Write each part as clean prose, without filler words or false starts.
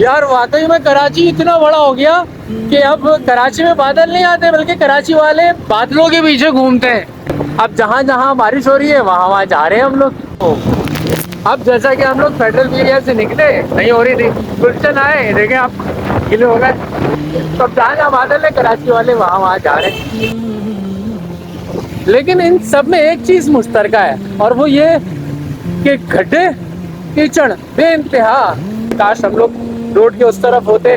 यार वाकई में कराची इतना बड़ा हो गया कि अब कराची में बादल नहीं आते, बल्कि कराची वाले बादलों के पीछे घूमते हैं। अब जहाँ जहाँ बारिश हो रही है वहाँ वहाँ जा रहे हैं हम लोग। अब जैसा कि हम लोग फेडरल एरिया से निकले, नहीं हो रही थी, गुलशन आए, देखें आप गिले हो गए। तो अब जहाँ जहाँ बादल है कराची वाले वहाँ वहाँ जा रहे हैं। लेकिन इन सब में एक चीज़ मुश्तरका है, और वो ये कि गड्ढे कीचड़ बेइंतहा। काश हम लोग रोड के उस तरफ होते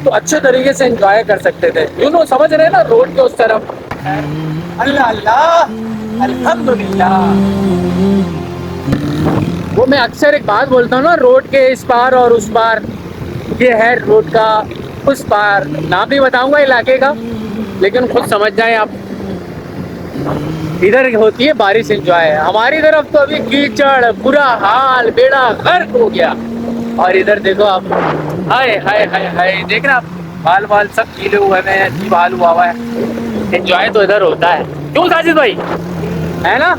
तो अच्छे तरीके से एंजॉय कर सकते थे। समझ रहे हैं ना, रोड के उस तरफ। अल्लाह अल्लाह अल्हम्दुलिल्लाह। वो मैं अक्सर एक बात बोलता हूँ ना, रोड के इस पार और उस पार। ये है रोड का उस पार, नाम नहीं बताऊंगा इलाके का, लेकिन खुद समझ जाए आप। इधर होती है बारिश एंजॉय, हमारी तरफ तो अभी कीचड़, बुरा हाल, बेड़ा गर्क हो गया। और इधर देखो आप, हाय हाय हाय हाय, देख रहे आप, बाल बाल सब गीले हुए हैं, अजीब हाल हुआ हुआ है। एंजॉय तो इधर होता है, क्यों साजिद भाई, है ना?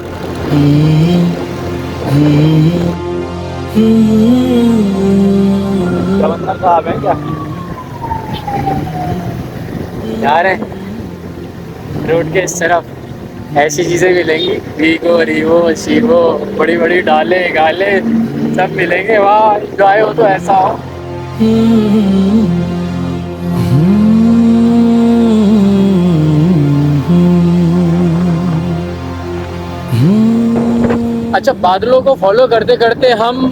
समंदर साहब है क्या यार? रोड के इस तरफ ऐसी चीजें मिलेंगी, वीगो, रीवो, शीवो, बड़ी बड़ी डाले गाले सब मिलेंगे। वाह, एंजॉय हो तो ऐसा हो। अच्छा, बादलों को फॉलो करते करते हम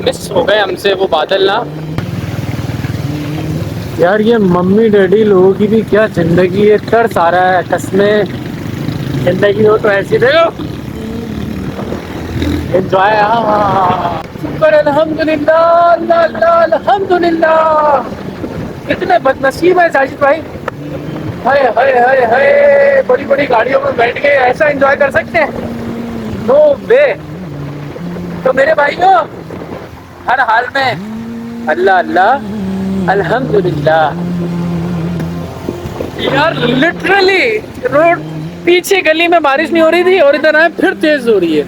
मिस हो गए, हमसे वो बादल ना। यार ये मम्मी डैडी लोगों की भी क्या जिंदगी है, तरस आ रहा है कसमें। जिंदगी हो तो ऐसी देखो, एंजॉय। शुक्र अल्हम्दुलिल्लाह, अल्लाह अल्लाह अल्हम्दुलिल्लाह। कितने बदनसीब है साजिद भाई, हाय हाय हाय हाय, बड़ी बड़ी गाड़ियों में बैठ के ऐसा एंजॉय कर सकते हैं? नो वे। तो मेरे भाइयों, हर हाल में अल्लाह अल्लाह अल्हम्दुलिल्लाह। यार लिटरली रोड, पीछे गली में बारिश नहीं हो रही थी और इधर आए फिर तेज हो रही है।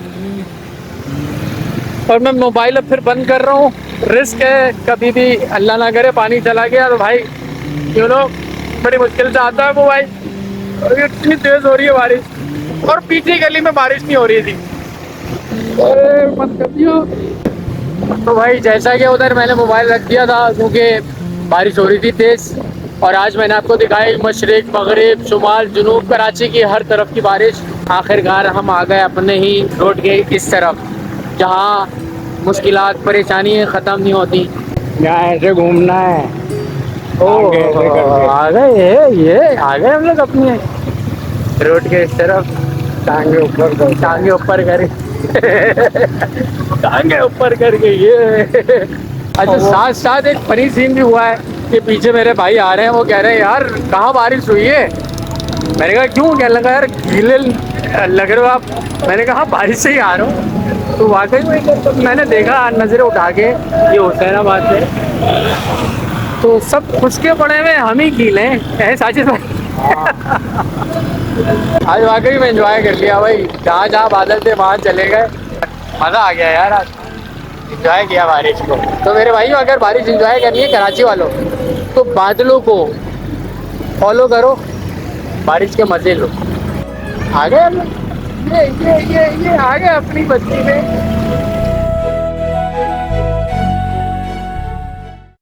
और मैं मोबाइल अब फिर बंद कर रहा हूँ, रिस्क है, कभी भी अल्लाह ना करे पानी चला गया तो भाई बड़ी मुश्किल से आता है वो भाई। और इतनी तेज हो रही है बारिश, और पीछे गली में बारिश नहीं हो रही थी। अरे मत कर दियो। तो भाई जैसा कि उधर मैंने मोबाइल रख दिया था क्योंकि बारिश हो रही थी तेज, और आज मैंने आपको दिखाई मशरिक, मगरिब, शुमाल, जुनूब, कराची की हर तरफ की बारिश। आखिरकार हम आ गए अपने ही रोड के इस तरफ, जहाँ मुश्किलात, परेशानियाँ ख़त्म नहीं होती। यहाँ ऐसे घूमना है। आ गए, ये आ गए हम लोग अपने रोड के इस तरफ। टांगे ऊपर कर, टांगे ऊपर कर टांगे ऊपर करके ये। अच्छा, साथ साथ एक फनी सीन भी हुआ है कि पीछे मेरे भाई आ रहे हैं, वो कह रहे हैं यार कहाँ बारिश हुई है। मैंने कहा क्यों? कहने लगा यार गीले लग रहे हो आप। मैंने कहा बारिश से ही आ रहा हूँ। तो वाकई में तो मैंने देखा नज़रें उठा के, ये हुसैनाबाद से तो सब खुशके पड़े हुए, हम ही गीले हैं साजिद भाई। आज वाकई में एंजॉय कर लिया भाई, जहाँ जहाँ बादल थे वहाँ चले गए, मज़ा आ गया यार, आज एंजॉय किया बारिश को। तो मेरे भाई, अगर बारिश एंजॉय करनी है कराची वालों, तो बादलों को फॉलो करो, बारिश के मज़े लो। आ गए हम, ये आ गए अपनी बस्ती में।